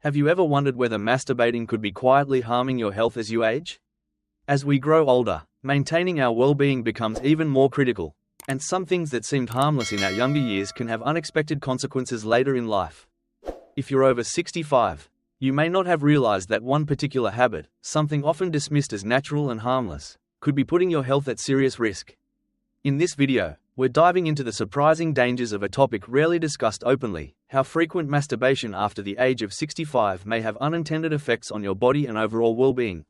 Have you ever wondered whether masturbating could be quietly harming your health as you age? As we grow older, maintaining our well-being becomes even more critical, and some things that seemed harmless in our younger years can have unexpected consequences later in life. If you're over 65, you may not have realized that one particular habit, something often dismissed as natural and harmless, could be putting your health at serious risk. In this video, we're diving into the surprising dangers of a topic rarely discussed openly: how frequent masturbation after the age of 65 may have unintended effects on your body and overall well-being.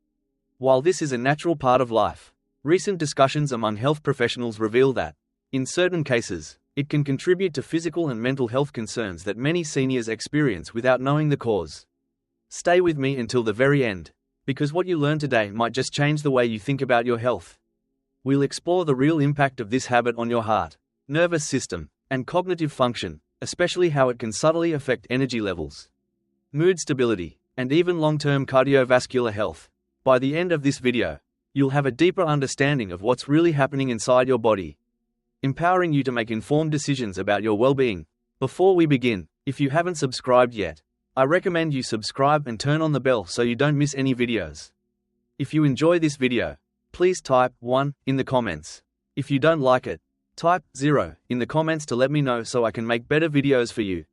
While this is a natural part of life, recent discussions among health professionals reveal that, in certain cases, it can contribute to physical and mental health concerns that many seniors experience without knowing the cause. Stay with me until the very end, because what you learn today might just change the way you think about your health. We'll explore the real impact of this habit on your heart, nervous system, and cognitive function, especially how it can subtly affect energy levels, mood stability, and even long-term cardiovascular health. By the end of this video, you'll have a deeper understanding of what's really happening inside your body, empowering you to make informed decisions about your well-being. Before we begin, if you haven't subscribed yet, I recommend you subscribe and turn on the bell so you don't miss any videos. If you enjoy this video, please type 1 in the comments. If you don't like it, type 0 in the comments to let me know so I can make better videos for you.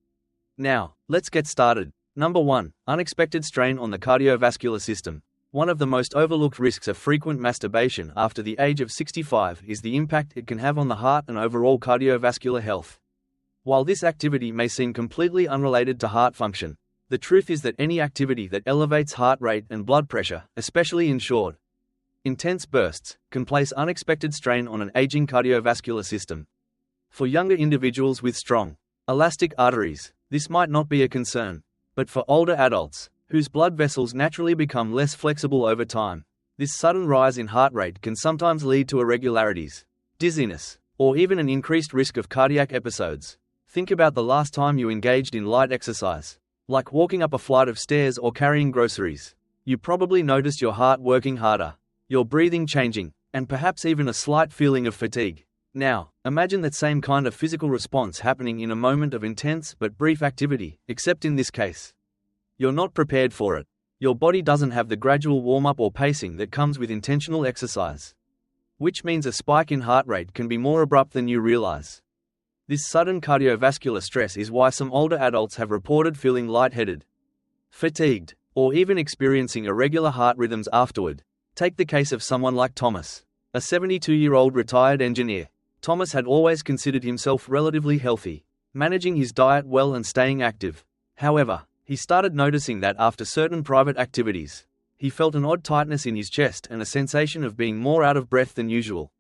Now, let's get started. Number 1. Unexpected strain on the cardiovascular system. One of the most overlooked risks of frequent masturbation after the age of 65 is the impact it can have on the heart and overall cardiovascular health. While this activity may seem completely unrelated to heart function, the truth is that any activity that elevates heart rate and blood pressure, especially in short, intense bursts, can place unexpected strain on an aging cardiovascular system. For younger individuals with strong, elastic arteries, this might not be a concern, but for older adults, whose blood vessels naturally become less flexible over time, this sudden rise in heart rate can sometimes lead to irregularities, dizziness, or even an increased risk of cardiac episodes. Think about the last time you engaged in light exercise, like walking up a flight of stairs or carrying groceries. You probably noticed your heart working harder, your breathing changing, and perhaps even a slight feeling of fatigue. Now, imagine that same kind of physical response happening in a moment of intense but brief activity, except in this case, you're not prepared for it. Your body doesn't have the gradual warm-up or pacing that comes with intentional exercise, which means a spike in heart rate can be more abrupt than you realize. This sudden cardiovascular stress is why some older adults have reported feeling lightheaded, fatigued, or even experiencing irregular heart rhythms afterward. Take the case of someone like Thomas, a 72-year-old retired engineer. Thomas had always considered himself relatively healthy, managing his diet well and staying active. However, he started noticing that after certain private activities, he felt an odd tightness in his chest and a sensation of being more out of breath than usual.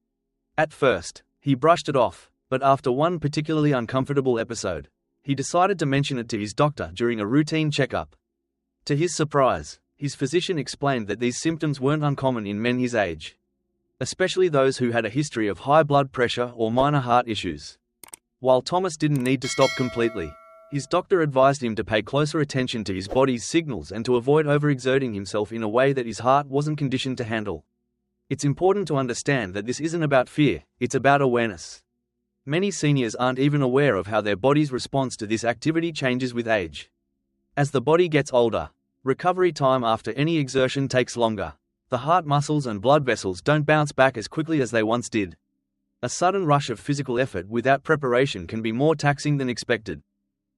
At first, he brushed it off, but after one particularly uncomfortable episode, he decided to mention it to his doctor during a routine checkup. To his surprise, his physician explained that these symptoms weren't uncommon in men his age, especially those who had a history of high blood pressure or minor heart issues. While Thomas didn't need to stop completely, his doctor advised him to pay closer attention to his body's signals and to avoid overexerting himself in a way that his heart wasn't conditioned to handle. It's important to understand that this isn't about fear, it's about awareness. Many seniors aren't even aware of how their body's response to this activity changes with age. As the body gets older, recovery time after any exertion takes longer. The heart muscles and blood vessels don't bounce back as quickly as they once did. A sudden rush of physical effort without preparation can be more taxing than expected.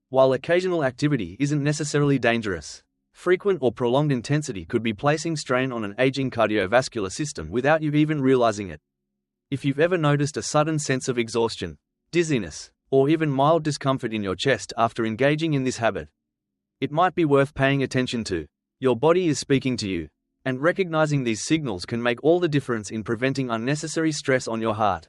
While occasional activity isn't necessarily dangerous, frequent or prolonged intensity could be placing strain on an aging cardiovascular system without you even realizing it. If you've ever noticed a sudden sense of exhaustion, dizziness, or even mild discomfort in your chest after engaging in this habit, it might be worth paying attention to. Your body is speaking to you, and recognizing these signals can make all the difference in preventing unnecessary stress on your heart.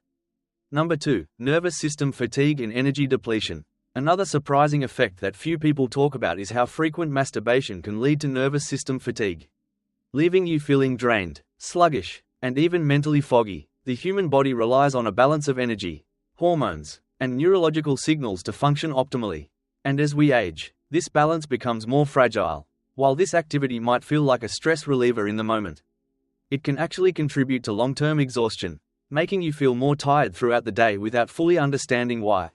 Number 2. Nervous system fatigue and energy depletion. Another surprising effect that few people talk about is how frequent masturbation can lead to nervous system fatigue, leaving you feeling drained, sluggish, and even mentally foggy. The human body relies on a balance of energy, hormones, and neurological signals to function optimally. And as we age, this balance becomes more fragile. While this activity might feel like a stress reliever in the moment, it can actually contribute to long-term exhaustion, making you feel more tired throughout the day without fully understanding why.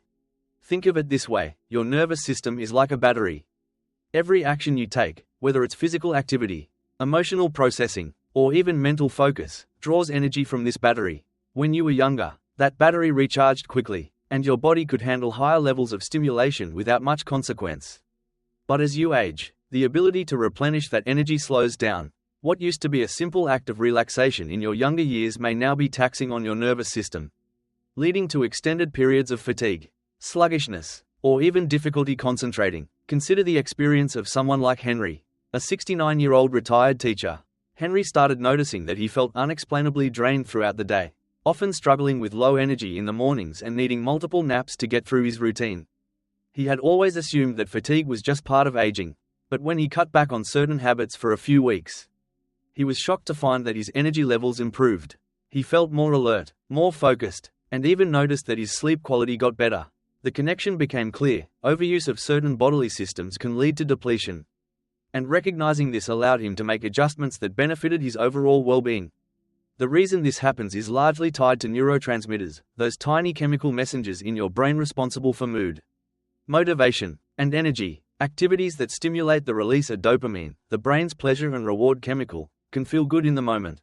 Think of it this way: your nervous system is like a battery. Every action you take, whether it's physical activity, emotional processing, or even mental focus, draws energy from this battery. When you were younger, that battery recharged quickly, and your body could handle higher levels of stimulation without much consequence. But as you age, the ability to replenish that energy slows down. What used to be a simple act of relaxation in your younger years may now be taxing on your nervous system, leading to extended periods of fatigue, sluggishness, or even difficulty concentrating. Consider the experience of someone like Henry, a 69-year-old retired teacher. Henry started noticing that he felt unexplainably drained throughout the day, often struggling with low energy in the mornings and needing multiple naps to get through his routine. He had always assumed that fatigue was just part of aging, but when he cut back on certain habits for a few weeks, he was shocked to find that his energy levels improved. He felt more alert, more focused, and even noticed that his sleep quality got better. The connection became clear. Overuse of certain bodily systems can lead to depletion, and recognizing this allowed him to make adjustments that benefited his overall well-being. The reason this happens is largely tied to neurotransmitters, those tiny chemical messengers in your brain responsible for mood, motivation, and energy. Activities that stimulate the release of dopamine, the brain's pleasure and reward chemical, can feel good in the moment.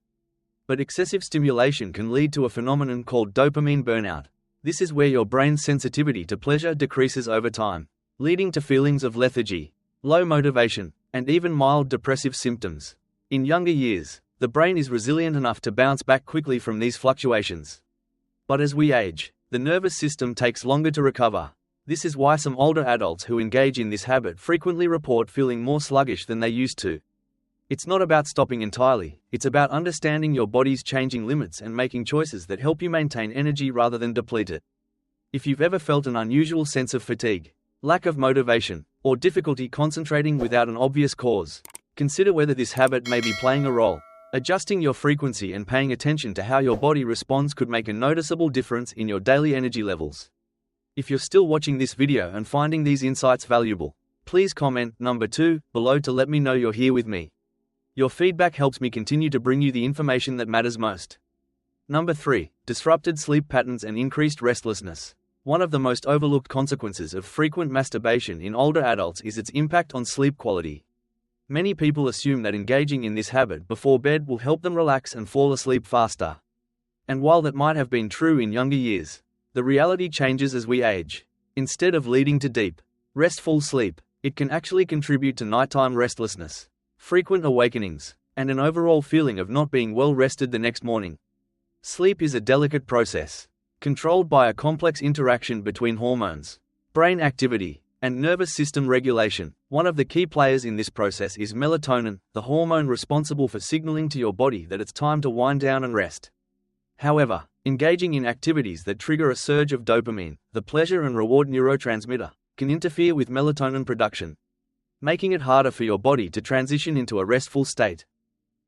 But excessive stimulation can lead to a phenomenon called dopamine burnout. This is where your brain's sensitivity to pleasure decreases over time, leading to feelings of lethargy, low motivation, and even mild depressive symptoms. In younger years, the brain is resilient enough to bounce back quickly from these fluctuations. But as we age, the nervous system takes longer to recover. This is why some older adults who engage in this habit frequently report feeling more sluggish than they used to. It's not about stopping entirely, it's about understanding your body's changing limits and making choices that help you maintain energy rather than deplete it. If you've ever felt an unusual sense of fatigue, lack of motivation, or difficulty concentrating without an obvious cause, consider whether this habit may be playing a role. Adjusting your frequency and paying attention to how your body responds could make a noticeable difference in your daily energy levels. If you're still watching this video and finding these insights valuable, please comment number 2 below to let me know you're here with me. Your feedback helps me continue to bring you the information that matters most. Number 3. Disrupted sleep patterns and increased restlessness. One of the most overlooked consequences of frequent masturbation in older adults is its impact on sleep quality. Many people assume that engaging in this habit before bed will help them relax and fall asleep faster. And while that might have been true in younger years, the reality changes as we age. Instead of leading to deep, restful sleep, it can actually contribute to nighttime restlessness, frequent awakenings, and an overall feeling of not being well rested the next morning. Sleep is a delicate process, controlled by a complex interaction between hormones, brain activity, and nervous system regulation. One of the key players in this process is melatonin, the hormone responsible for signaling to your body that it's time to wind down and rest. However, engaging in activities that trigger a surge of dopamine, the pleasure and reward neurotransmitter, can interfere with melatonin production, making it harder for your body to transition into a restful state.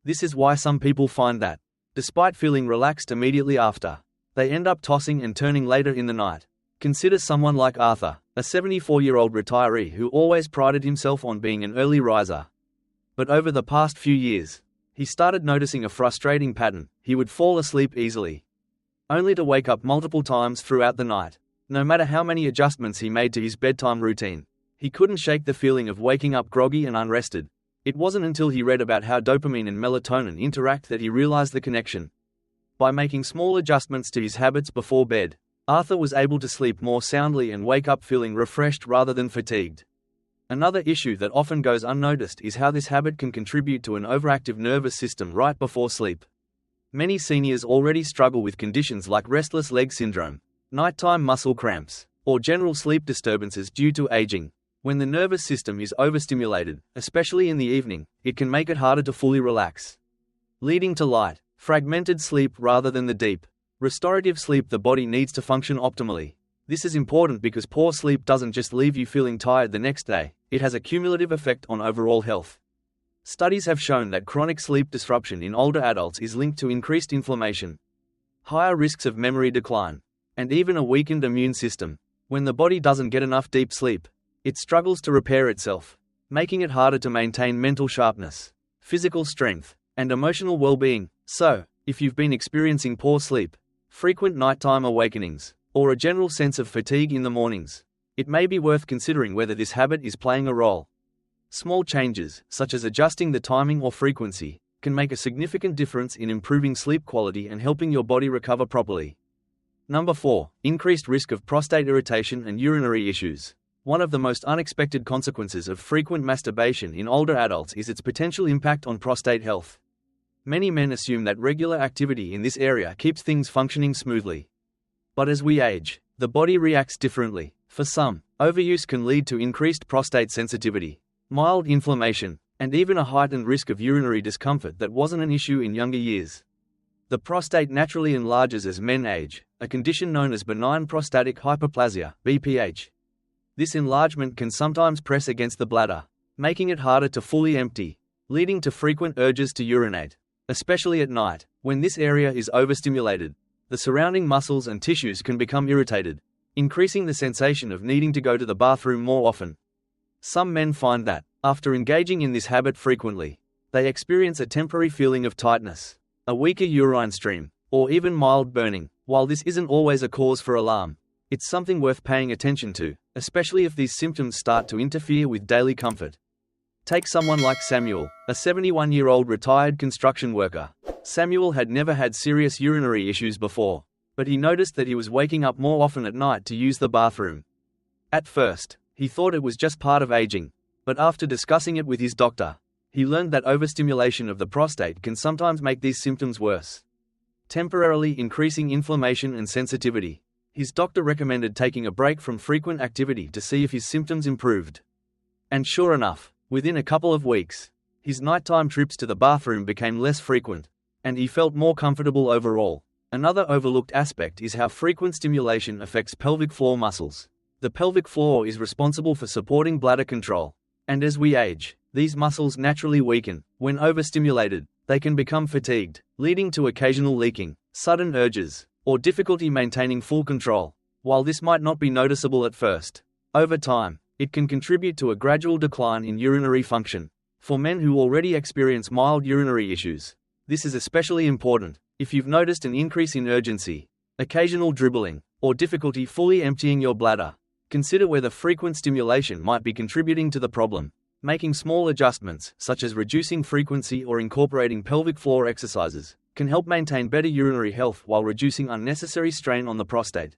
This is why some people find that, despite feeling relaxed immediately after, they end up tossing and turning later in the night. Consider someone like Arthur, a 74-year-old retiree who always prided himself on being an early riser. But over the past few years, he started noticing a frustrating pattern. He would fall asleep easily, only to wake up multiple times throughout the night. No matter how many adjustments he made to his bedtime routine, he couldn't shake the feeling of waking up groggy and unrested. It wasn't until he read about how dopamine and melatonin interact that he realized the connection. By making small adjustments to his habits before bed, Arthur was able to sleep more soundly and wake up feeling refreshed rather than fatigued. Another issue that often goes unnoticed is how this habit can contribute to an overactive nervous system right before sleep. Many seniors already struggle with conditions like restless leg syndrome, nighttime muscle cramps, or general sleep disturbances due to aging. When the nervous system is overstimulated, especially in the evening, it can make it harder to fully relax, leading to light, fragmented sleep rather than the deep, restorative sleep the body needs to function optimally. This is important because poor sleep doesn't just leave you feeling tired the next day, it has a cumulative effect on overall health. Studies have shown that chronic sleep disruption in older adults is linked to increased inflammation, higher risks of memory decline, and even a weakened immune system. When the body doesn't get enough deep sleep, it struggles to repair itself, making it harder to maintain mental sharpness, physical strength, and emotional well-being. So, if you've been experiencing poor sleep, frequent nighttime awakenings, or a general sense of fatigue in the mornings, it may be worth considering whether this habit is playing a role. Small changes, such as adjusting the timing or frequency, can make a significant difference in improving sleep quality and helping your body recover properly. Number 4. Increased risk of prostate irritation and urinary issues. One of the most unexpected consequences of frequent masturbation in older adults is its potential impact on prostate health. Many men assume that regular activity in this area keeps things functioning smoothly. But as we age, the body reacts differently. For some, overuse can lead to increased prostate sensitivity, mild inflammation, and even a heightened risk of urinary discomfort that wasn't an issue in younger years. The prostate naturally enlarges as men age, a condition known as benign prostatic hyperplasia, BPH. This enlargement can sometimes press against the bladder, making it harder to fully empty, leading to frequent urges to urinate, especially at night. When this area is overstimulated, the surrounding muscles and tissues can become irritated, increasing the sensation of needing to go to the bathroom more often. Some men find that, after engaging in this habit frequently, they experience a temporary feeling of tightness, a weaker urine stream, or even mild burning. While this isn't always a cause for alarm, it's something worth paying attention to, especially if these symptoms start to interfere with daily comfort. Take someone like Samuel, a 71-year-old retired construction worker. Samuel had never had serious urinary issues before, but he noticed that he was waking up more often at night to use the bathroom. At first, he thought it was just part of aging, but after discussing it with his doctor, he learned that overstimulation of the prostate can sometimes make these symptoms worse, temporarily increasing inflammation and sensitivity. His doctor recommended taking a break from frequent activity to see if his symptoms improved. And sure enough, within a couple of weeks, his nighttime trips to the bathroom became less frequent, and he felt more comfortable overall. Another overlooked aspect is how frequent stimulation affects pelvic floor muscles. The pelvic floor is responsible for supporting bladder control, and as we age, these muscles naturally weaken. When overstimulated, they can become fatigued, leading to occasional leaking, sudden urges, or difficulty maintaining full control. While this might not be noticeable at first, over time, it can contribute to a gradual decline in urinary function. For men who already experience mild urinary issues, this is especially important. If you've noticed an increase in urgency, occasional dribbling, or difficulty fully emptying your bladder, consider whether frequent stimulation might be contributing to the problem. Making small adjustments, such as reducing frequency or incorporating pelvic floor exercises, can help maintain better urinary health while reducing unnecessary strain on the prostate.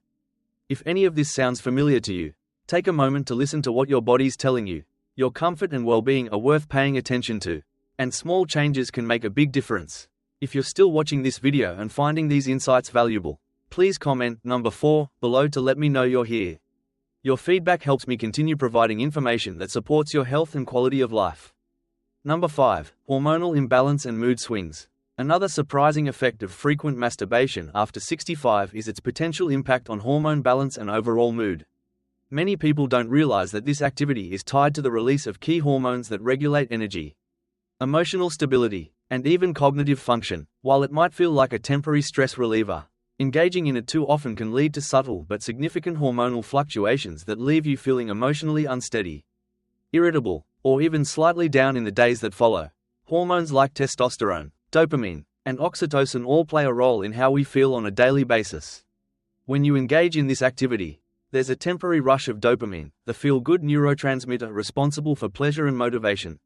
If any of this sounds familiar to you, take a moment to listen to what your body's telling you. Your comfort and well-being are worth paying attention to, and small changes can make a big difference. If you're still watching this video and finding these insights valuable, please comment number 4 below to let me know you're here. Your feedback helps me continue providing information that supports your health and quality of life. Number 5. Hormonal imbalance and mood swings. Another surprising effect of frequent masturbation after 65 is its potential impact on hormone balance and overall mood. Many people don't realize that this activity is tied to the release of key hormones that regulate energy, emotional stability, and even cognitive function. While it might feel like a temporary stress reliever, engaging in it too often can lead to subtle but significant hormonal fluctuations that leave you feeling emotionally unsteady, irritable, or even slightly down in the days that follow. Hormones like testosterone, dopamine, and oxytocin all play a role in how we feel on a daily basis. When you engage in this activity, there's a temporary rush of dopamine, the feel-good neurotransmitter responsible for pleasure and motivation.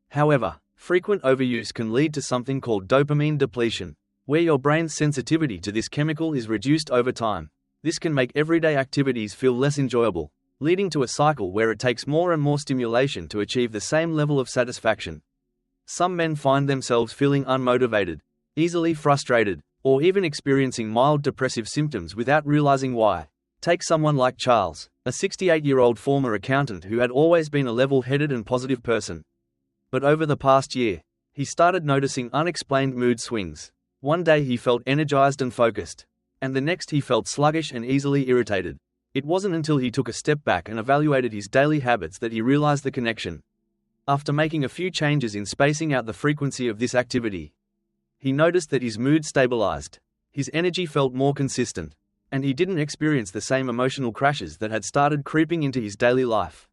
However, frequent overuse can lead to something called dopamine depletion, where your brain's sensitivity to this chemical is reduced over time. This can make everyday activities feel less enjoyable, leading to a cycle where it takes more and more stimulation to achieve the same level of satisfaction. Some men find themselves feeling unmotivated, easily frustrated, or even experiencing mild depressive symptoms without realizing why. Take someone like Charles, a 68-year-old former accountant who had always been a level-headed and positive person. But over the past year, he started noticing unexplained mood swings. One day he felt energized and focused, and the next he felt sluggish and easily irritated. It wasn't until he took a step back and evaluated his daily habits that he realized the connection. After making a few changes in spacing out the frequency of this activity, he noticed that his mood stabilized, his energy felt more consistent, and he didn't experience the same emotional crashes that had started creeping into his daily life.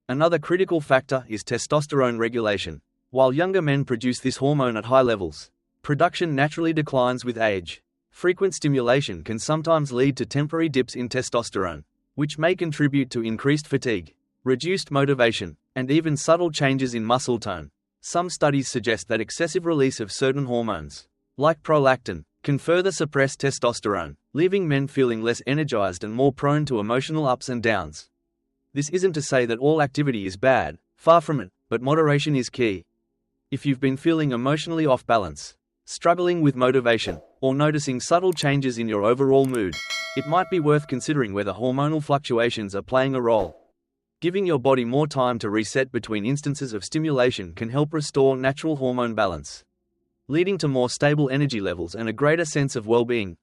Another critical factor is testosterone regulation. While younger men produce this hormone at high levels, production naturally declines with age. Frequent stimulation can sometimes lead to temporary dips in testosterone, which may contribute to increased fatigue, reduced motivation, and even subtle changes in muscle tone. Some studies suggest that excessive release of certain hormones, like prolactin, can further suppress testosterone, leaving men feeling less energized and more prone to emotional ups and downs. This isn't to say that all activity is bad, far from it, but moderation is key. If you've been feeling emotionally off balance, struggling with motivation, or noticing subtle changes in your overall mood, it might be worth considering whether hormonal fluctuations are playing a role. Giving your body more time to reset between instances of stimulation can help restore natural hormone balance, leading to more stable energy levels and a greater sense of well-being.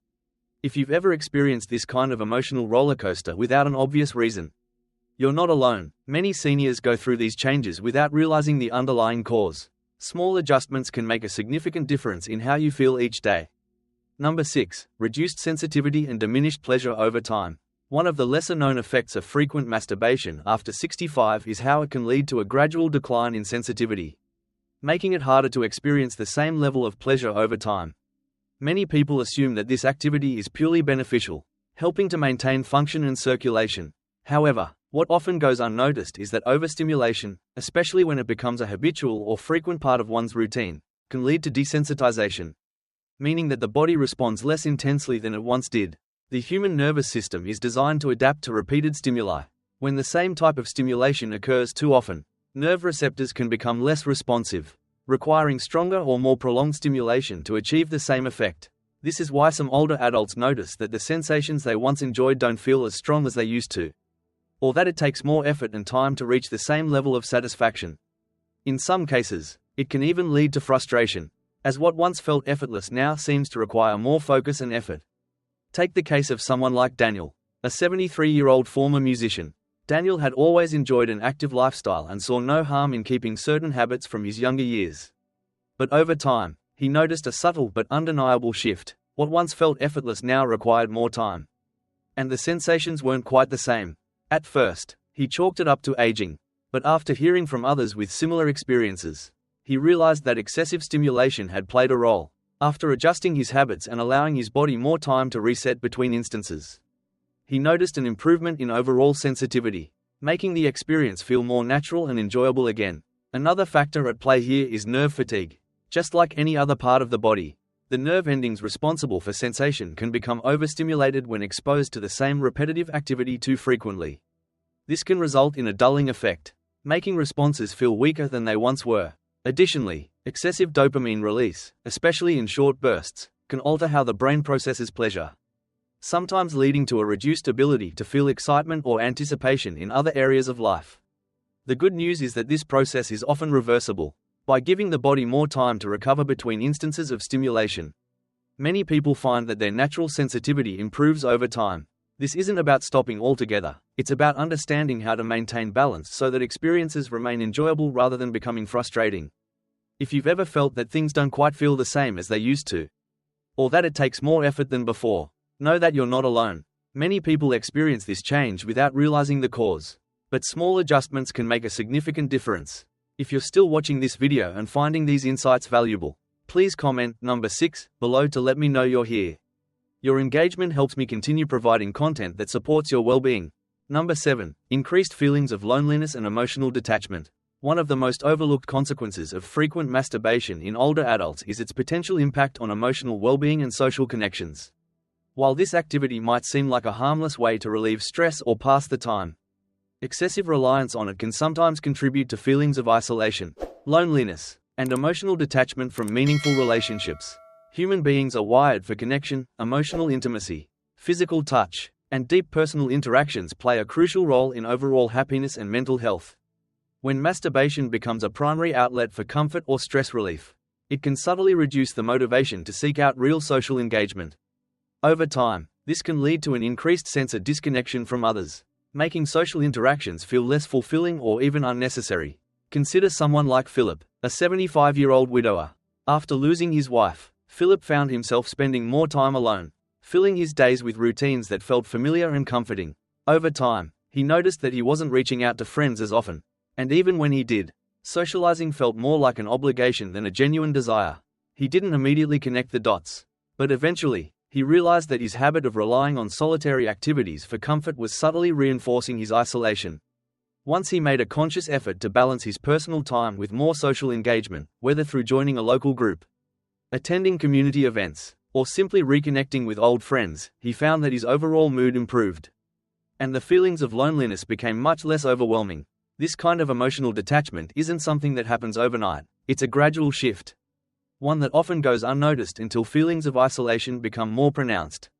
If you've ever experienced this kind of emotional roller coaster without an obvious reason, you're not alone. Many seniors go through these changes without realizing the underlying cause. Small adjustments can make a significant difference in how you feel each day. Number 6. Reduced sensitivity and diminished pleasure over time. One of the lesser-known effects of frequent masturbation after 65 is how it can lead to a gradual decline in sensitivity, making it harder to experience the same level of pleasure over time. Many people assume that this activity is purely beneficial, helping to maintain function and circulation. However, what often goes unnoticed is that overstimulation, especially when it becomes a habitual or frequent part of one's routine, can lead to desensitization, meaning that the body responds less intensely than it once did. The human nervous system is designed to adapt to repeated stimuli. When the same type of stimulation occurs too often, nerve receptors can become less responsive, requiring stronger or more prolonged stimulation to achieve the same effect. This is why some older adults notice that the sensations they once enjoyed don't feel as strong as they used to, or that it takes more effort and time to reach the same level of satisfaction. In some cases, it can even lead to frustration, as what once felt effortless now seems to require more focus and effort. Take the case of someone like Daniel, a 73-year-old former musician. Daniel had always enjoyed an active lifestyle and saw no harm in keeping certain habits from his younger years. But over time, he noticed a subtle but undeniable shift. What once felt effortless now required more time, and the sensations weren't quite the same. At first, he chalked it up to aging, but after hearing from others with similar experiences, he realized that excessive stimulation had played a role. After adjusting his habits and allowing his body more time to reset between instances, he noticed an improvement in overall sensitivity, making the experience feel more natural and enjoyable again. Another factor at play here is nerve fatigue. Just like any other part of the body, the nerve endings responsible for sensation can become overstimulated when exposed to the same repetitive activity too frequently. This can result in a dulling effect, making responses feel weaker than they once were. Additionally, excessive dopamine release, especially in short bursts, can alter how the brain processes pleasure, sometimes leading to a reduced ability to feel excitement or anticipation in other areas of life. The good news is that this process is often reversible. By giving the body more time to recover between instances of stimulation, many people find that their natural sensitivity improves over time. This isn't about stopping altogether, it's about understanding how to maintain balance so that experiences remain enjoyable rather than becoming frustrating. If you've ever felt that things don't quite feel the same as they used to, or that it takes more effort than before, know that you're not alone. Many people experience this change without realizing the cause, but small adjustments can make a significant difference. If you're still watching this video and finding these insights valuable, please comment number 6 below to let me know you're here. Your engagement helps me continue providing content that supports your well-being. Number 7. Increased feelings of loneliness and emotional detachment. One of the most overlooked consequences of frequent masturbation in older adults is its potential impact on emotional well-being and social connections. While this activity might seem like a harmless way to relieve stress or pass the time, excessive reliance on it can sometimes contribute to feelings of isolation, loneliness, and emotional detachment from meaningful relationships. Human beings are wired for connection, emotional intimacy, physical touch, and deep personal interactions play a crucial role in overall happiness and mental health. When masturbation becomes a primary outlet for comfort or stress relief, it can subtly reduce the motivation to seek out real social engagement. Over time, this can lead to an increased sense of disconnection from others, making social interactions feel less fulfilling or even unnecessary. Consider someone like Philip, a 75-year-old widower. After losing his wife, Philip found himself spending more time alone, filling his days with routines that felt familiar and comforting. Over time, he noticed that he wasn't reaching out to friends as often, and even when he did, socializing felt more like an obligation than a genuine desire. He didn't immediately connect the dots, but eventually, he realized that his habit of relying on solitary activities for comfort was subtly reinforcing his isolation. Once he made a conscious effort to balance his personal time with more social engagement, whether through joining a local group, attending community events, or simply reconnecting with old friends, he found that his overall mood improved. And the feelings of loneliness became much less overwhelming. This kind of emotional detachment isn't something that happens overnight, it's a gradual shift. One that often goes unnoticed until feelings of isolation become more pronounced.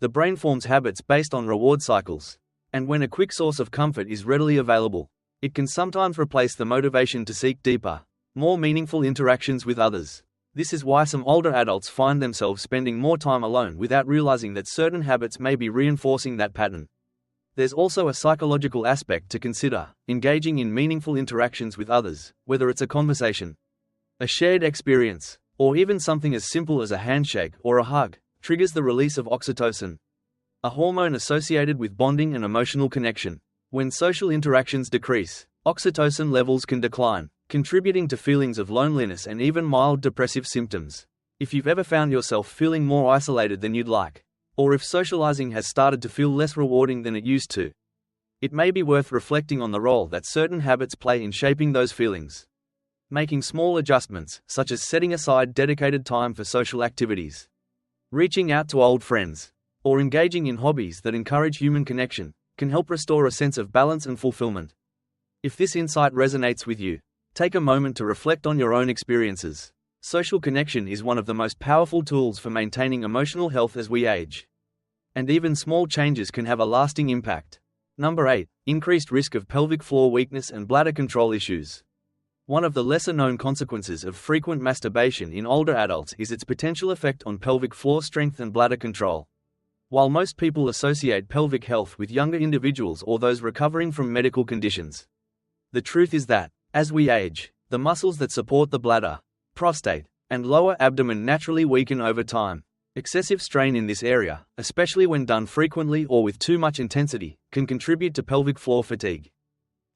The brain forms habits based on reward cycles. And when a quick source of comfort is readily available, it can sometimes replace the motivation to seek deeper, more meaningful interactions with others. This is why some older adults find themselves spending more time alone without realizing that certain habits may be reinforcing that pattern. There's also a psychological aspect to consider. Engaging in meaningful interactions with others, whether it's a conversation, a shared experience, or even something as simple as a handshake or a hug, triggers the release of oxytocin, a hormone associated with bonding and emotional connection. When social interactions decrease, oxytocin levels can decline, contributing to feelings of loneliness and even mild depressive symptoms. If you've ever found yourself feeling more isolated than you'd like, or if socializing has started to feel less rewarding than it used to, it may be worth reflecting on the role that certain habits play in shaping those feelings. Making small adjustments, such as setting aside dedicated time for social activities, reaching out to old friends, or engaging in hobbies that encourage human connection, can help restore a sense of balance and fulfillment. If this insight resonates with you, take a moment to reflect on your own experiences. Social connection is one of the most powerful tools for maintaining emotional health as we age. And even small changes can have a lasting impact. Number 8. Increased risk of pelvic floor weakness and bladder control issues. One of the lesser-known consequences of frequent masturbation in older adults is its potential effect on pelvic floor strength and bladder control. While most people associate pelvic health with younger individuals or those recovering from medical conditions, the truth is that, as we age, the muscles that support the bladder, prostate, and lower abdomen naturally weaken over time. Excessive strain in this area, especially when done frequently or with too much intensity, can contribute to pelvic floor fatigue,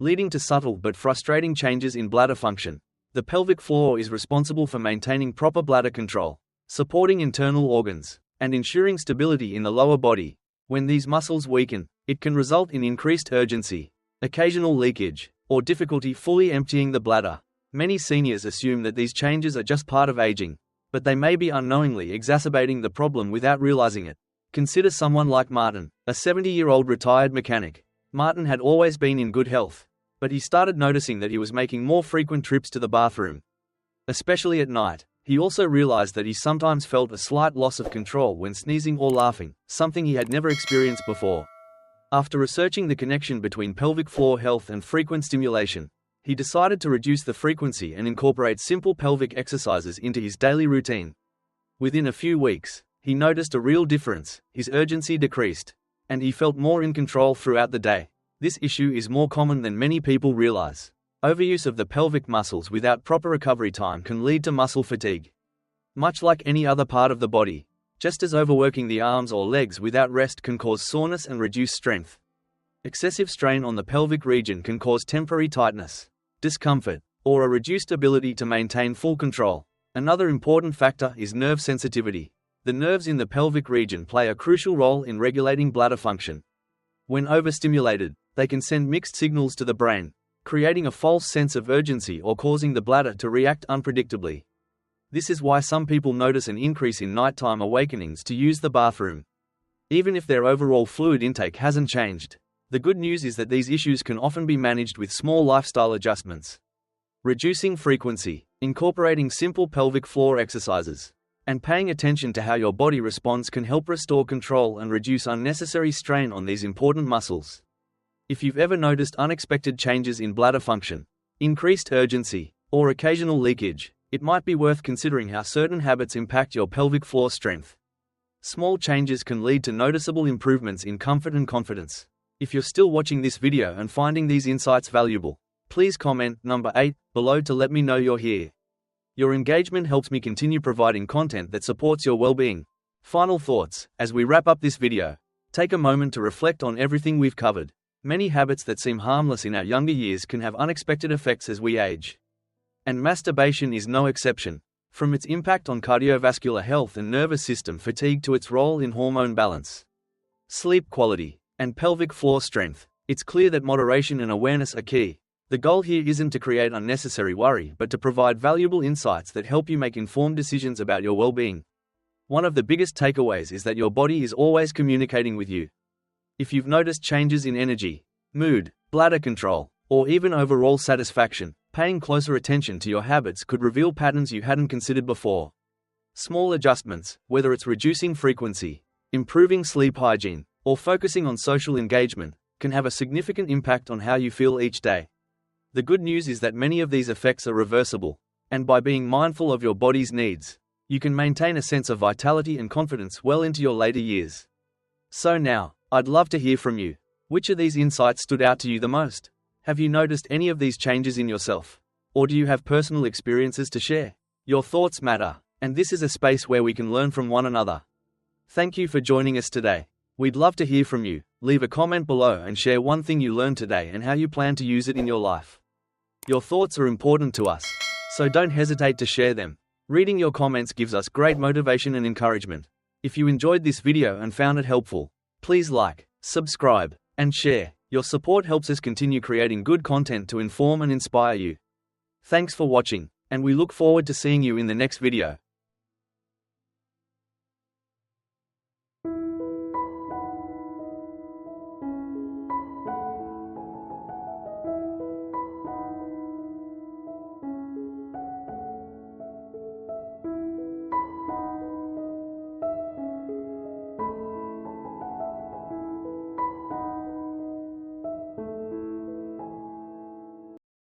leading to subtle but frustrating changes in bladder function. The pelvic floor is responsible for maintaining proper bladder control, supporting internal organs, and ensuring stability in the lower body. When these muscles weaken, it can result in increased urgency, occasional leakage, or difficulty fully emptying the bladder. Many seniors assume that these changes are just part of aging, but they may be unknowingly exacerbating the problem without realizing it. Consider someone like Martin, a 70-year-old retired mechanic. Martin had always been in good health, but he started noticing that he was making more frequent trips to the bathroom, especially at night. He also realized that he sometimes felt a slight loss of control when sneezing or laughing, something he had never experienced before. After researching the connection between pelvic floor health and frequent stimulation, he decided to reduce the frequency and incorporate simple pelvic exercises into his daily routine. Within a few weeks, he noticed a real difference. His urgency decreased, and he felt more in control throughout the day. This issue is more common than many people realize. Overuse of the pelvic muscles without proper recovery time can lead to muscle fatigue. Much like any other part of the body, just as overworking the arms or legs without rest can cause soreness and reduce strength, excessive strain on the pelvic region can cause temporary tightness, discomfort, or a reduced ability to maintain full control. Another important factor is nerve sensitivity. The nerves in the pelvic region play a crucial role in regulating bladder function. When overstimulated, they can send mixed signals to the brain, creating a false sense of urgency or causing the bladder to react unpredictably. This is why some people notice an increase in nighttime awakenings to use the bathroom, even if their overall fluid intake hasn't changed. The good news is that these issues can often be managed with small lifestyle adjustments. Reducing frequency, incorporating simple pelvic floor exercises, and paying attention to how your body responds can help restore control and reduce unnecessary strain on these important muscles. If you've ever noticed unexpected changes in bladder function, increased urgency, or occasional leakage, it might be worth considering how certain habits impact your pelvic floor strength. Small changes can lead to noticeable improvements in comfort and confidence. If you're still watching this video and finding these insights valuable, please comment number 8 below to let me know you're here. Your engagement helps me continue providing content that supports your well-being. Final thoughts, as we wrap up this video, take a moment to reflect on everything we've covered. Many habits that seem harmless in our younger years can have unexpected effects as we age. And masturbation is no exception. From its impact on cardiovascular health and nervous system fatigue to its role in hormone balance, sleep quality, and pelvic floor strength, It's clear that moderation and awareness are key. The goal here isn't to create unnecessary worry, but to provide valuable insights that help you make informed decisions about your well-being. One of the biggest takeaways is that your body is always communicating with you. If you've noticed changes in energy, mood, bladder control, or even overall satisfaction, paying closer attention to your habits could reveal patterns you hadn't considered before. Small adjustments, whether it's reducing frequency, improving sleep hygiene, or focusing on social engagement, can have a significant impact on how you feel each day. The good news is that many of these effects are reversible, and by being mindful of your body's needs, you can maintain a sense of vitality and confidence well into your later years. So now, I'd love to hear from you. Which of these insights stood out to you the most? Have you noticed any of these changes in yourself? Or do you have personal experiences to share? Your thoughts matter, and this is a space where we can learn from one another. Thank you for joining us today. We'd love to hear from you. Leave a comment below and share one thing you learned today and how you plan to use it in your life. Your thoughts are important to us, so don't hesitate to share them. Reading your comments gives us great motivation and encouragement. If you enjoyed this video and found it helpful, please like, subscribe, and share. Your support helps us continue creating good content to inform and inspire you. Thanks for watching, and we look forward to seeing you in the next video.